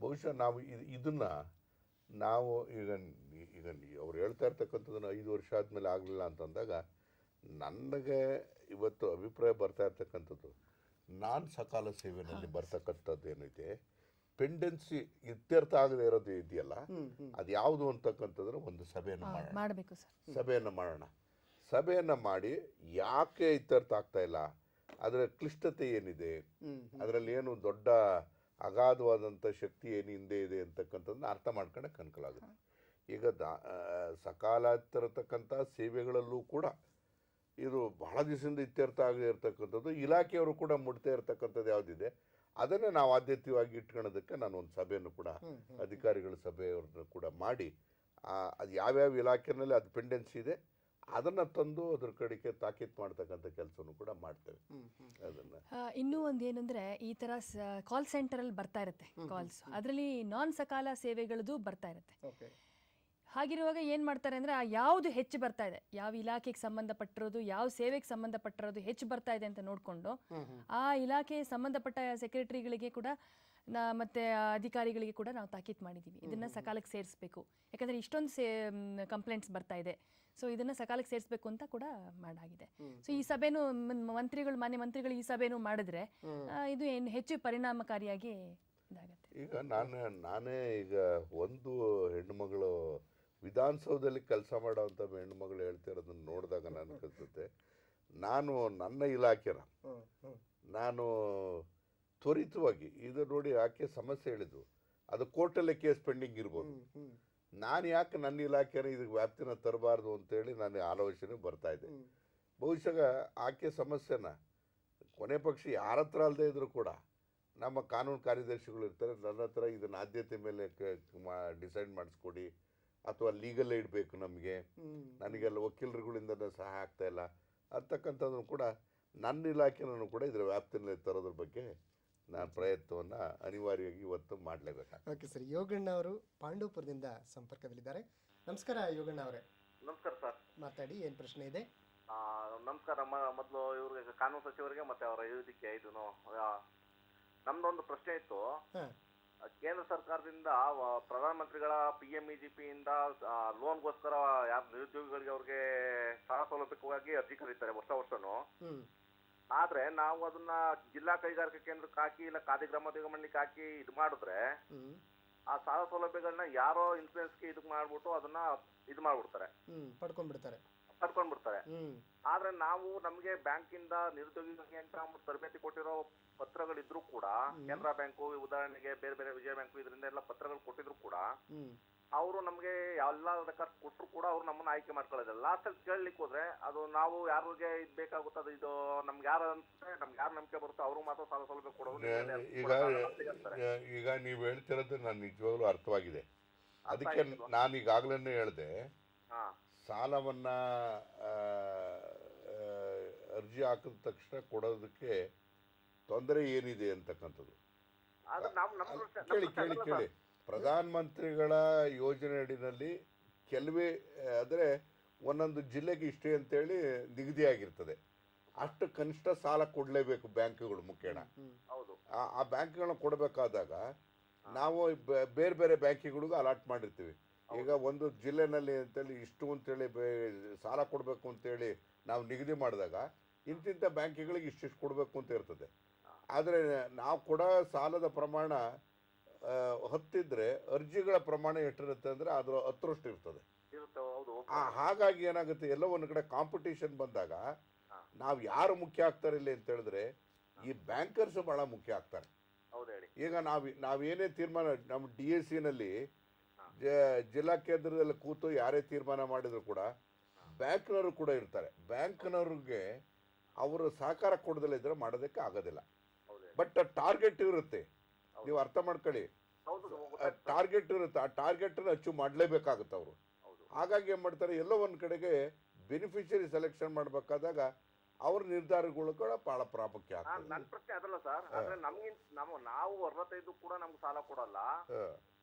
ಬಹುಶಃ ನಾವು ಇದನ್ನ ನಾವು ಈಗ ಈಗ ಅವ್ರು ಹೇಳ್ತಾ ಇರ್ತಕ್ಕಂಥದ್ದನ್ನು 5 ವರ್ಷ ಆದಮೇಲೆ ಆಗಲಿಲ್ಲ ಅಂತಂದಾಗ ನನಗೆ ಇವತ್ತು ಅಭಿಪ್ರಾಯ ಬರ್ತಾ ಇರ್ತಕ್ಕಂಥದ್ದು ನಾನು ಸಕಾಲ ಸೇವೆಯಲ್ಲಿ ಬರ್ತಕ್ಕಂಥದ್ದು ಏನಿದೆ ಪೆಂಡೆನ್ಸಿ ಇತ್ಯರ್ಥ ಆಗದೆ ಇರೋದು ಇದೆಯಲ್ಲ ಅದು ಯಾವುದು ಅಂತಕ್ಕಂಥದ್ರೆ ಒಂದು ಸಭೆಯನ್ನು ಮಾಡಬೇಕು ಸರ್. ಸಭೆಯನ್ನು ಮಾಡೋಣ. ಸಭೆಯನ್ನು ಮಾಡಿ ಯಾಕೆ ಇತ್ಯರ್ಥ ಆಗ್ತಾ ಇಲ್ಲ, ಅದರ ಕ್ಲಿಷ್ಟತೆ ಏನಿದೆ, ಅದರಲ್ಲಿ ಏನು ದೊಡ್ಡ ಅಗಾಧವಾದಂಥ ಶಕ್ತಿ ಏನು ಹಿಂದೆ ಇದೆ ಅಂತಕ್ಕಂಥದ್ದನ್ನ ಅರ್ಥ ಮಾಡ್ಕೊಂಡೆ ಕನ್ಕಲಾಗುತ್ತೆ. ಈಗ ಸಕಾಲತ್ತಿರತಕ್ಕಂಥ ಸೇವೆಗಳಲ್ಲೂ ಕೂಡ ಇದು ಬಹಳ ದಿವಸದಿಂದ ಇತ್ಯರ್ಥ ಆಗದೆ ಇರತಕ್ಕಂಥದ್ದು ಇಲಾಖೆಯವರು ಕೂಡ ಮುಟ್ತಾ ಇರತಕ್ಕಂಥದ್ದು ಯಾವುದಿದೆ ಅದನ್ನೇ ನಾವು ಆದ್ಯತೆಯಾಗಿ ಇಟ್ಕೊಳ್ಳೋದಕ್ಕೆ ನಾನು ಒಂದು ಸಭೆಯನ್ನು ಕೂಡ ಅಧಿಕಾರಿಗಳ ಸಭೆಯವ್ರನ್ನ ಕೂಡ ಮಾಡಿ ಅದು ಯಾವ್ಯಾವ ಇಲಾಖೆನಲ್ಲಿ ಅದು ಪೆಂಡೆನ್ಸಿ ಇದೆ ಅದನ್ನು ತಂದು ಅದ್ರ ಕಡೆಗೆ ತಾಕೀತು ಮಾಡ್ತಕ್ಕಂಥ ಕೆಲಸನೂ ಕೂಡ ಮಾಡ್ತೇವೆ. ಅದನ್ನು ಇನ್ನೂ ಒಂದು ಏನಂದ್ರೆ ಈ ಥರ ಕಾಲ್ ಸೆಂಟರಲ್ಲಿ ಬರ್ತಾ ಇರುತ್ತೆ ಕಾಲ್ಸ್, ಅದರಲ್ಲಿ ನಾನ್ ಸಕಾಲ ಸೇವೆಗಳದ್ದು ಬರ್ತಾ ಇರುತ್ತೆ. ಹಾಗಿರುವಾಗ ಏನು ಮಾಡ್ತಾರೆ ಅಂದರೆ ಯಾವುದು ಹೆಚ್ಚು ಬರ್ತಾ ಇದೆ, ಯಾವ ಇಲಾಖೆಗೆ ಸಂಬಂಧಪಟ್ಟಿರೋದು, ಯಾವ ಸೇವೆಗೆ ಸಂಬಂಧಪಟ್ಟಿರೋದು ಹೆಚ್ಚು ಬರ್ತಾ ಇದೆ ಅಂತ ನೋಡಿಕೊಂಡು ಆ ಇಲಾಖೆ ಸಂಬಂಧಪಟ್ಟ ಸೆಕ್ರೆಟರಿಗಳಿಗೆ ಕೂಡ ಮತ್ತೆ ಅಧಿಕಾರಿಗಳಿಗೆ ಕೂಡ ನಾವು ತಾಕೀತು ಮಾಡಿದ್ದೀವಿ, ಇದನ್ನು ಸಕಾಲಕ್ಕೆ ಸೇರಿಸಬೇಕು. ಯಾಕಂದರೆ ಇಷ್ಟೊಂದು ಕಂಪ್ಲೇಂಟ್ಸ್ ಬರ್ತಾ ಇದೆ, ಸೊ ಇದನ್ನು ಸಕಾಲಕ್ಕೆ ಸೇರಿಸಬೇಕು ಅಂತ ಕೂಡ ಮಾಡಾಗಿದೆ. ಸೊ ಈ ಸಭೆನೂ ಮಾನ್ಯ ಮಂತ್ರಿಗಳು ಈ ಸಭೆನೂ ಮಾಡಿದ್ರೆ ಇದು ಏನು ಹೆಚ್ಚು ಪರಿಣಾಮಕಾರಿಯಾಗಿ ಇದಾಗತ್ತೆ. ಈಗ ನಾನೇ ಈಗ ಒಂದು ಹೆಣ್ಣುಮಗಳು ವಿಧಾನಸೌಧದಲ್ಲಿ ಕೆಲಸ ಮಾಡೋವಂಥ ಹೆಣ್ಣುಮಗಳು ಹೇಳ್ತಿರೋದನ್ನು ನೋಡಿದಾಗ ನನಗೆ ಅನಿಸುತ್ತೆ, ನಾನು ನನ್ನ ಇಲಾಖೆನ ನಾನು ತ್ವರಿತವಾಗಿ ಇದು ನೋಡಿ ಯಾಕೆ ಸಮಸ್ಯೆ ಹೇಳಿದ್ದು ಅದು ಕೋರ್ಟಲ್ಲೇ ಕೇಸ್ ಪೆಂಡಿಂಗ್ ಇರ್ಬೋದು, ನಾನು ಯಾಕೆ ನನ್ನ ಇಲಾಖೆನ ಇದಕ್ಕೆ ವ್ಯಾಪ್ತಿನ ತರಬಾರ್ದು ಅಂತೇಳಿ ನಾನು ಆಲೋಚನೆ ಬರ್ತಾ ಇದೆ. ಬಹುಶಃ ಆಕೆ ಸಮಸ್ಯೆನ ಕೊನೆ ಪಕ್ಷ ಯಾರ ಹತ್ರ ಅಲ್ಲದೆ ಇದ್ರೂ ಕೂಡ ನಮ್ಮ ಕಾನೂನು ಕಾರ್ಯದರ್ಶಿಗಳು ಇರ್ತಾರೆ, ನನ್ನ ಹತ್ರ ಇದನ್ನು ಆದ್ಯತೆ ಮೇಲೆ ಡಿಸೈಡ್ ಮಾಡಿಸ್ಕೊಡಿ ಅಥವಾ ಲೀಗಲ್ ಏಡ್ ಬೇಕು ನಮಗೆ, ನನಗೆಲ್ಲ ವಕೀಲರುಗಳಿಂದ ಸಹಾಯ ಆಗ್ತಾ ಇಲ್ಲ ಅಂತಕ್ಕಂಥದ್ದನ್ನು ಕೂಡ ನನ್ನ ಇಲಾಖೆನೂ ಕೂಡ ಇದರ ವ್ಯಾಪ್ತಿನಲ್ಲಿ ತರೋದ್ರ ಬಗ್ಗೆ ನಾನು ಪ್ರಯತ್ನವನ್ನು ಅನಿವಾರ್ಯವಾಗಿ ಇವತ್ತು ಮಾಡಲೇಬೇಕಾಗ್ತದೆ. ಓಕೆ ಸರ್, ಯೋಗಣ್ಣ ಅವರು ಪಾಂಡವಪುರದಿಂದ ಸಂಪರ್ಕದಲ್ಲಿದ್ದಾರೆ. ನಮಸ್ಕಾರ ಯೋಗಣ್ಣ ಅವರೇ. ನಮಸ್ಕಾರ ಸರ್, ಮಾತಾಡಿ, ಏನು ಪ್ರಶ್ನೆ ಇದೆ? ನಮಸ್ಕಾರ. ಮೊದಲು ಇವ್ರಿಗೆ ಕಾನೂನು ಸಚಿವರಿಗೆ ಮತ್ತೆ ಅವರ ಇದಕ್ಕೆ ಇದು ನಮ್ದೊಂದು ಪ್ರಶ್ನೆ ಇತ್ತು. ಕೇಂದ್ರ ಸರ್ಕಾರದಿಂದ ಪ್ರಧಾನಮಂತ್ರಿಗಳ PMEGP ಇಂದ ಲೋನ್ಗೋಸ್ಕರ ಯಾರು ನಿರುದ್ಯೋಗಿಗಳಿಗೆ ಅವ್ರಿಗೆ ಸಾಲ ಸೌಲಭ್ಯಕ್ಕಾಗಿ ಅರ್ಜಿ ಕರೀತಾರೆ ವರ್ಷನೂ. ಆದ್ರೆ ನಾವು ಅದನ್ನ ಜಿಲ್ಲಾ ಕೈಗಾರಿಕಾ ಕೇಂದ್ರಕ್ಕೆ ಹಾಕಿ ಇಲ್ಲ ಖಾದಿ ಗ್ರಾಮೋದ್ಯೋಗ ಮಂಡಳಿಗೆ ಹಾಕಿ ಇದು ಮಾಡಿದ್ರೆ ಆ ಸಾಲ ಸೌಲಭ್ಯಗಳನ್ನ ಯಾರೋ ಇನ್ಸೂರೆನ್ಸ್ಗೆ ಇದು ಮಾಡ್ಬಿಟ್ಟು ಅದನ್ನ ಇದು ಮಾಡ್ಬಿಡ್ತಾರೆ, ಪಡ್ಕೊಂಡ್ಬಿಡ್ತಾರೆ. ಆದ್ರೆ ನಾವು ನಮ್ಗೆ ಬ್ಯಾಂಕಿಂದ ನಿರುದ್ಯೋಗಿಗಳಿಗೆ ಅಂತ ತರಬೇತಿ ಕೊಟ್ಟಿರೋ ಪತ್ರಗಳಿದ್ರು ಕೂಡ, ಕೆನರಾ ಬ್ಯಾಂಕು ಉದಾಹರಣೆಗೆ, ಬೇರೆ ಬೇರೆ ವಿಜಯ ಬ್ಯಾಂಕು ಇದರಿಂದ ಎಲ್ಲ ಪತ್ರಗಳು ಕೊಟ್ಟಿದ್ರು ಕೂಡ ಅವರು ನಮ್ಗೆ ಎಲ್ಲ ರೆಕಾರ್ಡ್ ಕೊಟ್ಟರು ಕೂಡ ಅವ್ರು ನಮ್ಮನ್ನ ಆಯ್ಕೆ ಮಾಡ್ಕೊಳ್ಳೋದಿಲ್ಲ. ಲಾಸ್ಟ್ ಅಲ್ಲಿ ಕೇಳಲಿಕ್ಕೆ ಹೋದ್ರೆ ಅದು ನಾವು ಯಾರಿಗೆ ಇದು ಬೇಕಾಗುತ್ತದೆ, ಇದು ನಮ್ಗೆ ಯಾರು ಅನ್ಸುತ್ತೆ, ನಮ್ಗೆ ಯಾರು ನಂಬಿಕೆ ಬರುತ್ತೋ ಅವ್ರು ಮಾತ್ರ ಸಾಲ ಸೌಲಭ್ಯ ಕೊಡೋದು. ಈಗ ನೀವು ಹೇಳ್ತಿರೋದು ನಾನು ನಿಜವಾಗ್ಲೂ ಅರ್ಥವಾಗಿದೆ. ಅದಕ್ಕೆ ನಾನು ಈಗಾಗಲೇ ಹೇಳಿದೆ, ಸಾಲವನ್ನ ಅರ್ಜಿ ಹಾಕಿದ ತಕ್ಷಣ ಕೊಡೋದಕ್ಕೆ ತೊಂದರೆ ಏನಿದೆ ಅಂತಕ್ಕಂಥದ್ದು ಕೇಳಿ. ಪ್ರಧಾನಮಂತ್ರಿಗಳ ಯೋಜನೆ ಅಡಿನಲ್ಲಿ ಕೆಲವೇ ಅಂದರೆ ಒಂದೊಂದು ಜಿಲ್ಲೆಗೆ ಇಷ್ಟೇ ಅಂತೇಳಿ ನಿಗದಿಯಾಗಿರ್ತದೆ, ಅಷ್ಟು ಕನಿಷ್ಠ ಸಾಲ ಕೊಡಲೇಬೇಕು ಬ್ಯಾಂಕ್ಗಳು ಮುಖೇನ. ಆ ಬ್ಯಾಂಕ್ಗಳನ್ನ ಕೊಡಬೇಕಾದಾಗ ನಾವು ಬೇರೆ ಬೇರೆ ಬ್ಯಾಂಕಿಗಳಿಗೂ ಅಲಾಟ್ ಮಾಡಿರ್ತೀವಿ. ಈಗ ಒಂದು ಜಿಲ್ಲೆನಲ್ಲಿ ಅಂತೇಳಿ ಇಷ್ಟು ಅಂತೇಳಿ ಸಾಲ ಕೊಡಬೇಕು ಅಂತೇಳಿ ನಾವು ನಿಗದಿ ಮಾಡಿದಾಗ ಇಂತಿಂಥ ಬ್ಯಾಂಕಿಗಳಿಗೆ ಇಷ್ಟಿಷ್ಟು ಕೊಡಬೇಕು ಅಂತ ಇರ್ತದೆ. ಆದರೆ ನಾವು ಕೊಡೋ ಸಾಲದ ಪ್ರಮಾಣ 10 ಇದ್ರೆ ಅರ್ಜಿಗಳ ಪ್ರಮಾಣ ಎಷ್ಟಿರುತ್ತೆ ಅಂದರೆ ಅದರ 10ರಷ್ಟು ಇರ್ತದೆ. ಹಾಗಾಗಿ ಏನಾಗುತ್ತೆ, ಎಲ್ಲೋ ಒಂದು ಕಡೆ ಕಾಂಪಿಟೇಷನ್ ಬಂದಾಗ ನಾವು ಯಾರು ಮುಖ್ಯ ಆಗ್ತಾರೆ ಇಲ್ಲಿ ಅಂತ ಹೇಳಿದ್ರೆ ಈ ಬ್ಯಾಂಕರ್ಸ್ ಬಹಳ ಮುಖ್ಯ ಆಗ್ತಾರೆ. ಈಗ ನಾವೇನೇ ತೀರ್ಮಾನ ನಮ್ಮ DACನಲ್ಲಿ ಜಿಲ್ಲಾ ಕೇಂದ್ರದಲ್ಲಿ ಕೂತು ಯಾರೇ ತೀರ್ಮಾನ ಮಾಡಿದ್ರು ಕೂಡ ಬ್ಯಾಂಕ್ನವರು ಕೂಡ ಇರ್ತಾರೆ. ಬ್ಯಾಂಕ್ನವ್ರಿಗೆ ಅವರು ಸಹಕಾರ ಕೊಡದಲ್ಲ ಇದ್ರೆ ಮಾಡೋದಕ್ಕೆ ಆಗೋದಿಲ್ಲ. ಬಟ್ ಟಾರ್ಗೆಟ್ ಇರುತ್ತೆ, ನೀವು ಅರ್ಥ ಮಾಡ್ಕೊಳ್ಳಿ, ಟಾರ್ಗೆಟ್ ಇರುತ್ತೆ. ಆ ಟಾರ್ಗೆಟನ್ನು ಅಚೀವ್ ಮಾಡಲೇಬೇಕಾಗುತ್ತೆ ಅವರು. ಹಾಗಾಗಿ ಏನು ಮಾಡ್ತಾರೆ, ಎಲ್ಲೋ ಒಂದು ಕಡೆಗೆ ಬೆನಿಫಿಷರಿ ಸೆಲೆಕ್ಷನ್ ಮಾಡಬೇಕಾದಾಗ ಅವ್ರ ನಿರ್ಧಾರಗಳು ಕೂಡ ಬಹಳ ಪ್ರಾಮುಖ್ಯ ಆಗ್ತದೆ. ನನ್ನ ಪ್ರಶ್ನೆ ಅದಲ್ಲ ಸರ್, ಆದ್ರೆ ನಾವು ಅರ್ಹತೆ ಇದ್ದು ಕೂಡ ನಮ್ಗೆ ಸಾಲ ಕೊಡಲ್ಲ,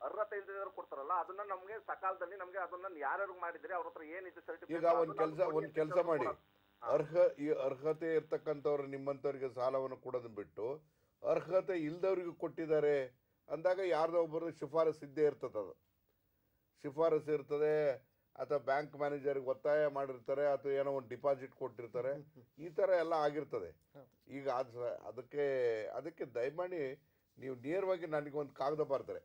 ಅರ್ಹತೆ ಇದ್ದವರು ಕೊಡ್ತಾರಲ್ಲ ಅದನ್ನ ನಮ್ಗೆ ಸಕಾಲದಲ್ಲಿ ನಮ್ಗೆ ಅದನ್ನ ಯಾರ್ಯಾರು ಮಾಡಿದ್ರೆ ಅವ್ರ ಹತ್ರ ಏನಿದೆ ಸರ್ಟಿಫಿಕೇಟ್. ಈಗ ಒಂದ್ ಕೆಲಸ ಮಾಡಿ, ಅರ್ಹತೆ ಇರ್ತಕ್ಕಂಥವ್ರು ನಿಮ್ಮಂಥವ್ರಿಗೆ ಸಾಲವನ್ನು ಕೊಡೋದನ್ನ ಬಿಟ್ಟು ಅರ್ಹತೆ ಇಲ್ದವ್ರಿಗೆ ಕೊಟ್ಟಿದ್ದಾರೆ ಅಂದಾಗ ಯಾರ್ದೋ ಒಬ್ಬರು ಶಿಫಾರಸು ಇದ್ದೇ ಇರ್ತದೆ. ಅದು ಶಿಫಾರಸು ಇರ್ತದೆ, ಅಥವಾ ಬ್ಯಾಂಕ್ ಮ್ಯಾನೇಜರ್ಗೆ ಒತ್ತಾಯ ಮಾಡಿರ್ತಾರೆ, ಅಥವಾ ಏನೋ ಒಂದು ಡಿಪಾಸಿಟ್ ಕೊಟ್ಟಿರ್ತಾರೆ, ಈ ಥರ ಎಲ್ಲ ಆಗಿರ್ತದೆ. ಈಗ ಅದಕ್ಕೆ ದಯಮಾಡಿ ನೀವು ನೇರವಾಗಿ ನನಗೊಂದು ಕಾಗದ ಬರ್ತಾರೆ,